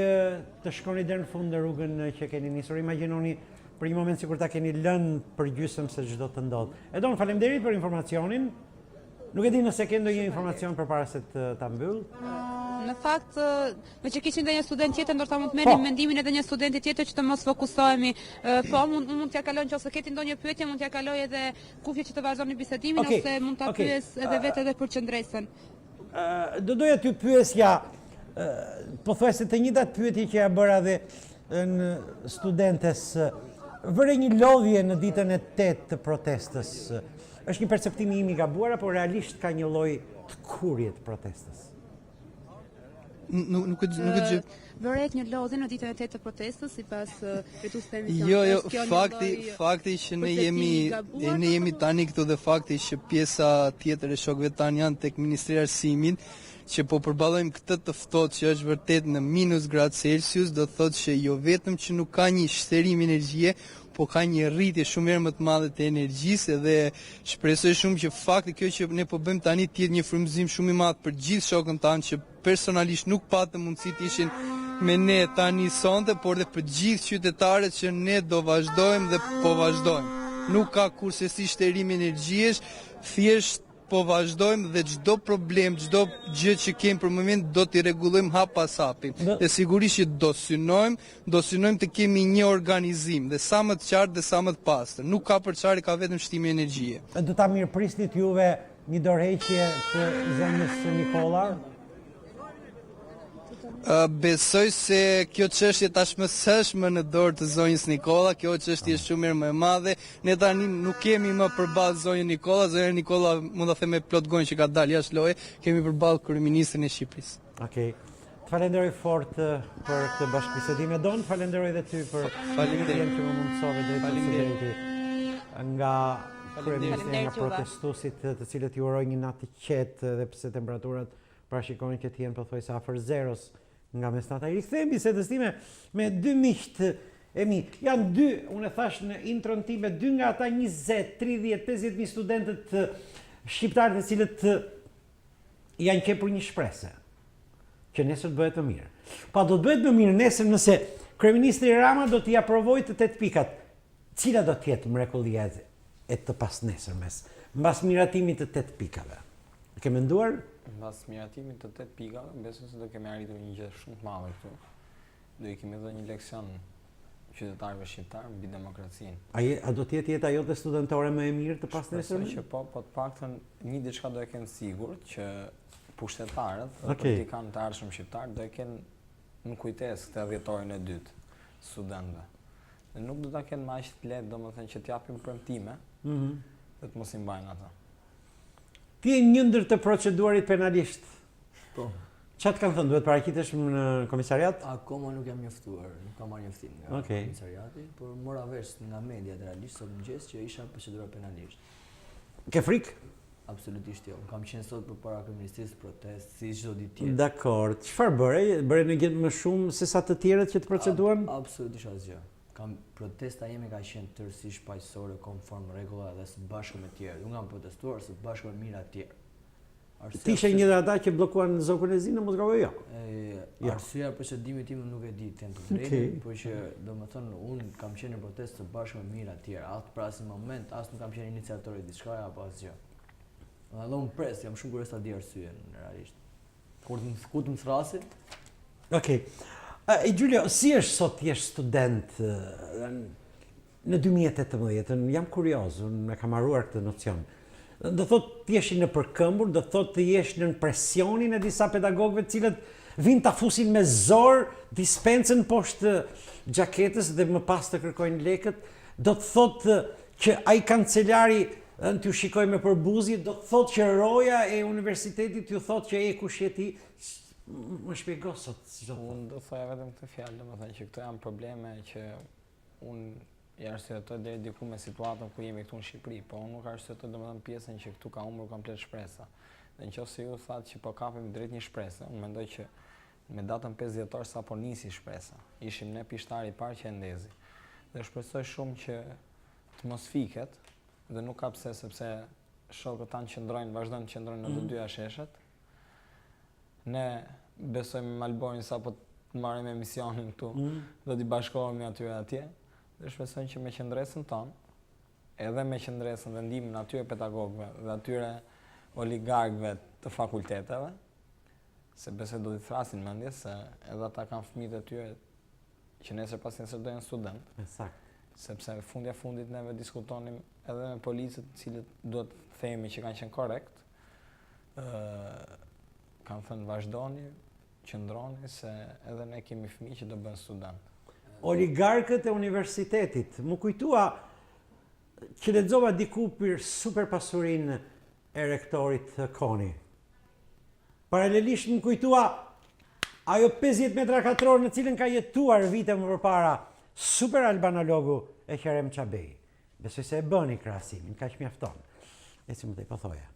të shkoni deri në fund në rrugën që keni nisur. Imagjinoni për një moment sikur ta keni lënë për gjysmë se çdo të ndodh. Edon, faleminderit për informacionin. Nuk e di nëse ke ndonjë informacion përpara se ta mbyll. Në fakt, me që kishin dhe një student tjetër, ndoshta mund të merrim mendimin edhe një studenti tjetër që të mos fokusohemi. Po, mund t'ja kaloj nëse keti ndonjë pyetje, mund t'ja kaloj edhe kufje që të vazhdoni bisedimin ose mund ta pyes edhe vetë edhe për qendresën. Doja t'ju pyesja, pothuajse të njëjtat pyetje që ja bëra edhe në studentes, vëre një lodhje në ditën e 8 të protestës. Është një perceptimi im i gabuar apo realisht ka një lloj të kurrje të protestës? Nuk e gjë. Vëret një lodhje në ditën e 8 të protestës sipas ritusit të emisionit. Jo, fakti që ne jemi tani këtu dhe fakti që pjesa tjetër e shokëve tanë janë tek Ministri i Arsimit, që po përballojmë këtë të ftohtë që është vërtet në -°C, do thotë që jo vetëm që nuk ka një shtërim energjie, po ka një rritje shumë më të madhe të energjisë dhe shpresoj shumë që fakti kjo që ne po bëjmë tani të jetë një frymëzim shumë i madh për gjithë shokën tanë që personalisht nuk patën mundësi të ishin me ne tani sonte, por dhe për gjithë qytetarët që ne do vazhdojmë dhe po vazhdojmë. Nuk ka kurrësi shtërim energjiesh, thjesht po vazhdojmë dhe çdo problem, çdo gjë që kemi për moment do t'i rregullojmë hap pas hapi. Dhe sigurisht që do synojmë të kemi një organizim dhe sa më të qartë dhe sa më të pastër. Nuk ka përçarje, ka vetëm shtime energjie. Do ta mirëprisnit juve një dorëheqje të zonës Nikolla? Besoj se kjo çështje tashmë s'është më në dorë të zonjës Nikolla, kjo çështje është shumë më e madhe. Ne tani nuk kemi më përballë zonjën Nikolla, zonja Nikolla mund ta them me plot gojë që ka dalë jashtë loje, kemi përballë kryeministrin e Shqipërisë. Okej. Të falenderoj fort për këtë bashkëbisedim. Don, falenderoj edhe ty për faleminderit që më mundsove drejt nga kryeministri nga protestuesit, të cilët ju uroj një natë të qetë edhe pse temperaturat parashikojnë që të jenë pothuajse afër zeros nga mesnata. I rikthejmë bisedës time me dy miqtë e mi. Janë dy, unë e thash në intron time, dy nga ata 20, 30, 50.000 studentët shqiptarë të cilët janë qepur një shpresë që nesër të bëhet më mirë. Pa do të bëhet më mirë nesër nëse kryeministri Rama do t'i aprovojë të 8 pikat. Cila do të jetë mrekullia e të pasnesërmes mbas miratimit të 8 pikave? Ke menduar? Mbas miratimit të 8 pikave, besoj se do kemi arritur një gjë shumë të madhe këtu. Do i kemi dhënë një leksion qytetarëve shqiptar mbi demokracinë. A do të jetë ajo studentore më e mirë të pasnesërme? Besoj që po të paktën një diçka do e kenë sigurt që pushtetarët dhe politikanët e ardhshëm shqiptar do e kenë në kujtesë këtë 10 orën e dytë studentëve. Dhe nuk do ta kenë më aq të lehtë, domethënë që t'japim premtime, dhe të mos i mbajnë ata. Ti je një ndër të proceduarit penalisht. Po. Çfarë kanë thënë, duhet paraqitesh në komisariat? Akoma nuk jam njoftuar, nuk kam marrë njoftim nga komisariati, por mora vesh nga mediat realisht sot mëngjes që isha proceduar penalisht. Ke frikë? Absolutisht jo. Kam qenë sot përpara kryeministrisë protest si çdo ditë tjetër. Dakor. Çfarë bëre? Bëre në gjë më shumë se sa të tjerët që të proceduan? Absolutisht asgjë. Protesta jemi ka qenë tërësisht paqësore, konform rregullave dhe së bashku me tjerë. Unë kam protestuar së bashku me mira të tjerë. Ti ishe një nga ata që bllokuan zokën e zi në Moskavë jo? Arsyeja për procedimit tim nuk e di të drejtë, por që domethënë unë kam qenë në protestë së bashku me mira të tjerë. Atë për asnjë moment as nuk kam qenë iniciator i diçka apo asgjë. Edhe unë pres, jam shumë kurioz ta di arsyeën realisht. Kur të më thrasi? Okej. Giulio, si është sot të jesh student në 2018? Jam kurioz, unë e kam harruar këtë nocion. Do thot të jesh në përkëmbur, do thot të jesh në presionin e disa pedagogëve të cilët vinë ta fusin me zor dispensën poshtë xhaketës dhe më pas të kërkojnë lekët, do të thot që ai kancelari t'ju shikoj me përbuzje, do të thot që roja e universitetit t'ju thot që e kush je ti. Më shpjego sot. Unë do thoya vetëm këtë fjalë, domethënë që këto janë probleme që unë i arsyetoj deri diku me situatën ku jemi këtu në Shqipëri, po unë nuk arsyetoj domethënë pjesën që këtu ka humbur komplet shpresa. Dhe nëse ju thatë që po kapim drejt një shprese, unë mendoj që me datën 5 dhjetor sapo nisi shpresa, ishim ne pishtari i parë që e ndezi. Dhe shpresoj shumë që të mos fiket, dhe nuk ka pse sepse shokët tanë qëndrojnë, vazhdojnë të qëndrojnë në të dyja sheshet. Ne besojmë me Alborin sapo të marrim emisionin këtu, do t'i bashkohemi atyre atje. Dhe shpresojnë që me qëndresën tonë, edhe me qëndresën dhe ndihmën atyre pedagogëve dhe atyre oligarkëve të fakulteteve, se besoj do t'i thrasin mendje se edhe ata kanë fëmijët e tyre që nesër pas nesër do jenë student. Sakt. Sepse fundja fundit neve diskutonim edhe me policët të cilët duhet të themi që kanë qenë korrekt. Kanë thënë vazhdoni, qëndroni se edhe ne kemi fëmijë që do bëhen student. Oligarkët e universitetit, më kujtua që lexova diku për superpasurinë e rektorit Koni. Paralelisht më kujtua ajo 50 metra katror në cilën ka jetuar vite më përpara super albanologu e Kerem Çabej. Besoj se e bëni krahasimin, kaq mjafton. Si më tej po thoja.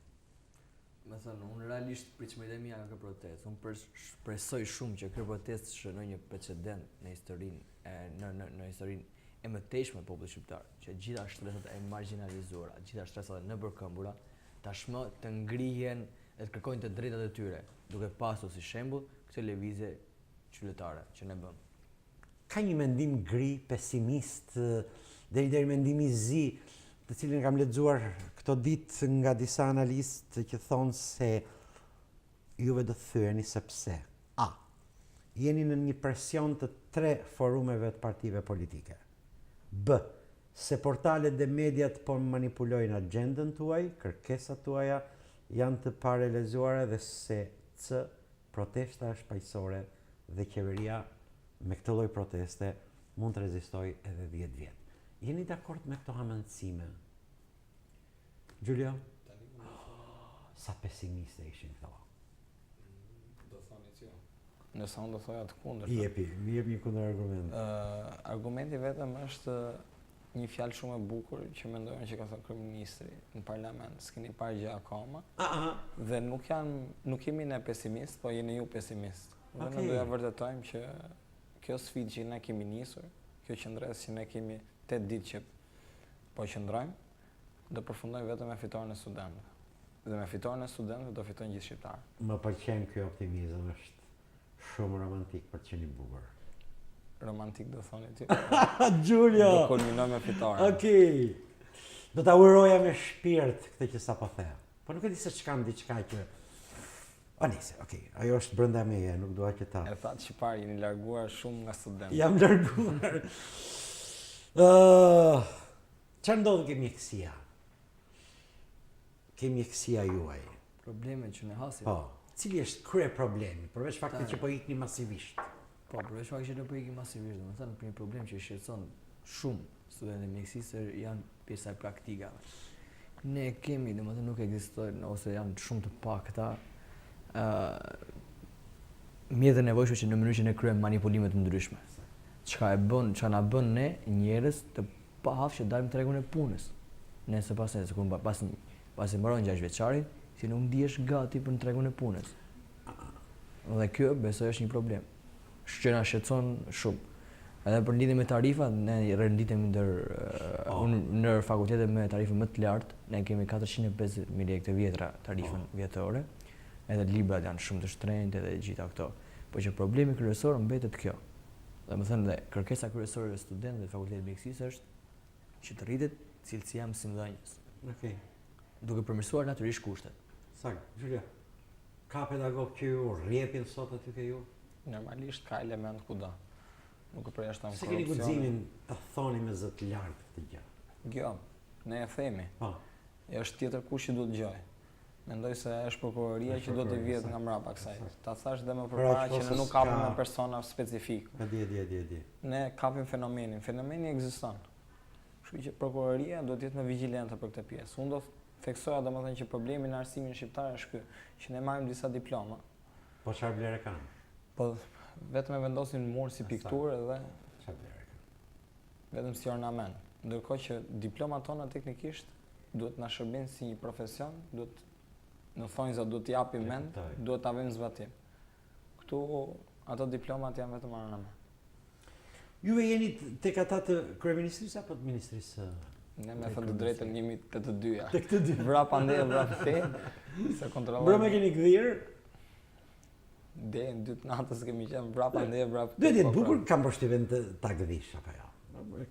Me thënë, unë realisht pritshmëritë e mia nga kjo protestë, unë shpresoj shumë që kjo protestë të shënojë një precedent në historinë e mëtejshme të popullit shqiptar, që gjitha shtresat e marginalizuara, gjitha shtresat e nëpërkëmbura, tashmë të ngrihen dhe të kërkojnë të drejtat e tyre, duke pasur si shembull këtë lëvizje qytetare që ne bëm. Ka një mendim gri, pesimist, deri mendimi i zi, të cilin kam lexuar këto ditë nga disa analistë që thonë se juve do të thyeni sepse A. Jeni në një presion të 3 forumeve të partive politike. B. Se portalet dhe mediat po manipulojnë agendën tuaj, kërkesat tuaja janë të paralizuara dhe se C. Protesta është paqësore dhe qeveria me këtë lloj proteste mund të rezistojë edhe 10 vjet. Jeni dakord me këto amëndësime? Giulio? Sa pesimiste ishin këto. Do thoni që nëse unë do thoja të kundërt. I jep një kundër argument. Argumenti vetëm është një fjalë shumë e bukur që mendojnë që ka thënë kryeministri në parlament, s'keni parë gjë akoma. Dhe nuk jemi ne pesimist, po jeni ju pesimist. Dhe ne doja vërtetojmë që kjo sfidë që ne kemi nisur, kjo qëndresë që ne kemi 8 ditë që po qëndrojmë, do përfundojmë vetëm me fitoren e studentëve. Dhe me fitoren e studentëve do fitojnë gjithë shqiptarët. Më pëlqen ky optimizëm, është shumë romantik për të qenë i bukur. Romantik do thoni ti. Giulio. Do kulminoj me fitoren. Okej. Do ta uroja me shpirt këtë që sapo the. Po nuk e di se ç'kam diçka që nisi, okej, ajo është brenda meje, nuk dua që ta. E thatë shqiptar jeni larguar shumë nga studentët. Jam larguar. Çfarë ndodh ke mjekësia? Ke mjekësia juaj? Problemet që ne hasim. Po, cili është krye problemi, përveç faktit që po ikni masivisht? Po, përveç faktit që ne po ikim masivisht, domethënë për një problem që i shqetëson shumë studentët e mjekësisë janë pjesa e praktikave. Ne kemi, domethënë nuk ekzistojnë ose janë shumë të pakta mjetet e nevojshme që në mënyrë që ne kryejmë manipulime të ndryshme. Çka na bën ne njerëz të pahaf që dalim tregun e punës. Nëse pasi mbaron 6 vjeçari, si nuk ndihesh gati për tregun e punës. Dhe kjo besoj është një problem. Që na shqetëson shumë. Edhe për lidhje me tarifat, ne renditemi ndër fakultetet me tarifë më të lartë, ne kemi 450.000 lekë të vjetra tarifën vjetore. Edhe librat janë shumë të shtrenjtë edhe gjitha këto. Po që problemi kryesor mbetet kjo. Dhe më thënë dhe kërkesa kryesore e studentëve të fakultetit mjekësisë është që të rritet cilësia mësimdhënies. Okej. Duke përmirësuar natyrisht kushtet. Sakt, Giulio. Ka pedagog që ju rrjepin sot aty ke ju? Normalisht ka element kudo. Nuk e përjashton korrupsionin. Se keni guximin ta thoni me zë të lartë këtë gjë? Jo, ne e themi. Po. Është tjetër kush që duhet dëgjoj. Mendoj se është prokuroria që duhet të vihet nga mbrapa kësaj. Ta thash dhe më përpara që ne nuk kapim me persona specifik. Di. Ne kapim fenomenin. Fenomeni ekziston. Kështu që prokuroria duhet të jetë më vigjilente për këtë pjesë. Unë do theksoja domethënë që problemi në arsimin shqiptar është ky, që ne marrim disa diploma. Po çfarë vlerë kanë? Po vetëm e vendosin në mur si pikturë dhe Çfarë vlerë kanë? vetëm si ornament. Ndërkohë që diplomat tona teknikisht duhet na shërbejnë si një profesion, duhet në thonjza duhet t'i japim mend, duhet ta vëmë zbatim. Këtu ato diplomat janë vetëm ornament. Juve jeni tek ata të kryeministrisë apo të ministrisë? Ne me thënë të drejtën jemi të të dyja. Tek të dy. Vrapa ndje, vrapa the, se kontrollojmë. Broma keni gdhir? Deri në 2 natës kemi qenë vrapa ndje, vrapa the. Duhet jetë bukur, kam përshtypjen të ta gdhish apo jo.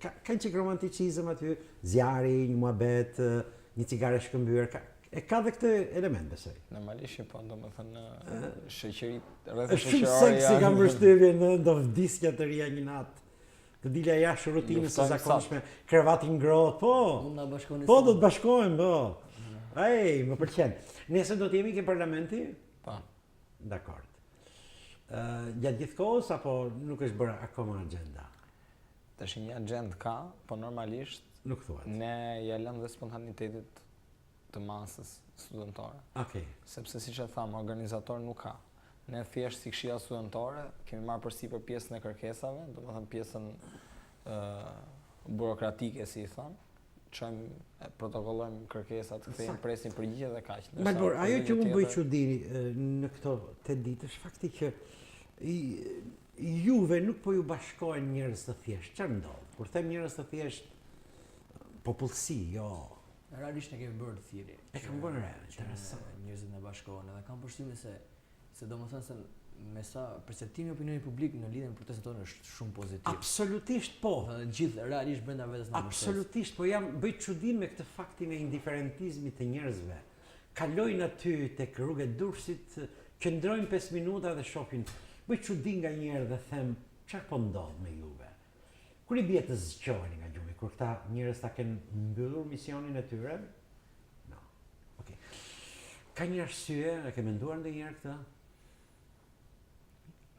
Ka një çik romanticizëm aty, zjarri, një muhabet, një cigare shkëmbyer, ka dhe këtë element besoj. Normalisht po, domethënë shoqëritë rreth Është shumë seksi kam përshtypjen, do vdisja të rija një natë. Të dilja jashtë rutinës së zakonshme, krevati ngrohtë, po. Unë na bashkoni. Po do të bashkohem, po. Ej, më pëlqen. Nesër do të jemi ke parlamenti? Po. Dakord. Gjatë gjithë kohës apo nuk është bërë akoma agenda? Tash një agend ka, po normalisht Nuk thuhet. ne ja lëmë dhe spontanitetit të masës studentore. Okej. Sepse siç e tham, organizator nuk ka. Ne thjesht si këshilla studentore kemi marrë përsipër pjesën e kërkesave, domethënë pjesën burokratike si i thon. Çojmë protokollojmë kërkesat, kthejmë presin përgjigje dhe kaq. Malbor, ajo që unë bëj çudi në këto 8 ditë është fakti që juve nuk po ju bashkohen njerëz të thjesht. Çfarë ndodh? Kur them njerëz të thjesht, popullsi, jo. Realisht ne kemi bërë të thirrje. E kam bërë re, interesant. Njerëzit na bashkohen edhe kam përshtypjen se domethënë se me sa perceptimi i opinionit publik në lidhje me protestat tona është shumë pozitiv. Absolutisht po. Dhe gjithë realisht brenda vetes na mbështesin. Absolutisht, po jam bëj çudinë me këtë faktin e indiferentizmit të njerëzve. Kalojnë aty tek rruga e Durrësit, qëndrojnë 5 minuta dhe shohin. Bëj çudi nganjëherë dhe them, çfarë po ndodh me juve? Kur i bie të zgjoheni nga gjumi, kur këta njerëz ta kenë mbyllur misionin e tyre? No. Okej. Ka një arsye, e ke menduar ndonjëherë këtë?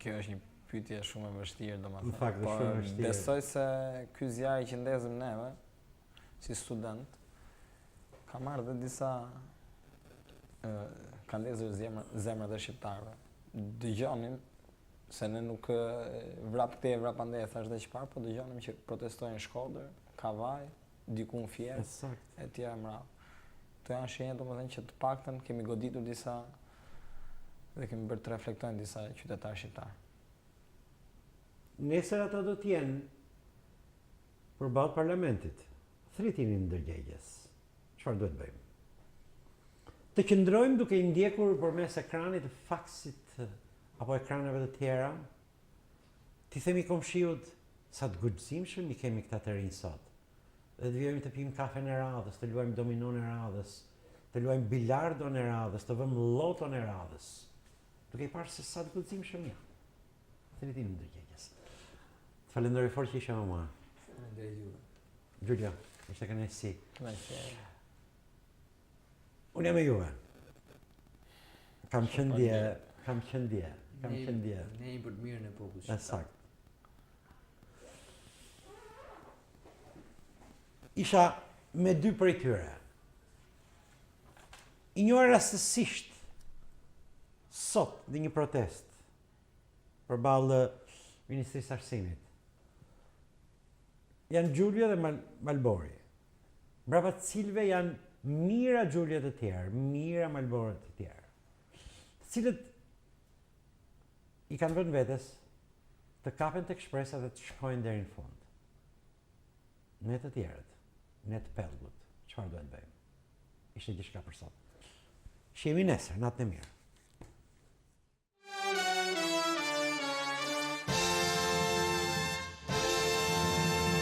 Kjo është një pyetje shumë e vështirë, domethënë. Në fakt është shumë e vështirë. Besoj se ky zjarr që ndezëm neve si student ka marrë dhe disa ka ndezur zemrat e shqiptarëve. Dëgjonim se ne nuk vrap këtej vrap andej thash dhe çfarë, po dëgjonim që protestojnë në Shkodër, Kavaj, diku në Fier, e tjera mbrapa. Këto janë shenja domethënë që të paktën kemi goditur disa dhe kemi bërë të reflektojnë disa qytetarë shqiptarë. Nesër ata do t'jenë përballë parlamentit. Thritinin ndërgjegjes. Çfarë duhet bëjmë? Të qëndrojmë duke i ndjekur përmes ekranit të faksit apo ekraneve të tjera, ti themi komshiut sa të guximshëm i kemi këta të rinj sot. Dhe të vjojmë të pim kafen e radhës, të luajmë dominon e radhës, të luajmë bilardon e radhës, të vëmë loton e radhës. Duke i parë se sa të guximshëm ja. Thritinin ndërgjegjes. Të falenderoj fort që ishe me mua. Faleminderit juve. Gjulja, ishte kënaqësi. Kënaqësi. Unë jam me juve. Kam qëndje. Ne jemi për të mirën e popullit. Sakt. Isha me 2 prej tyre. I njëra rastësisht sot në një protest përballë Ministrisë së Arsimit. Janë Gjulja dhe Malbori. Brapa të cilëve janë mira Gjulja të tjerë, mira Malborë të tjerë, të cilët i kanë vënë vetes të kapen tek shpresa dhe të shkojnë deri në fund. Ne të tjerët, ne të pellgut, çfarë duhet bëjmë? Ishte gjithçka për sot. Shihemi nesër, natën e mirë.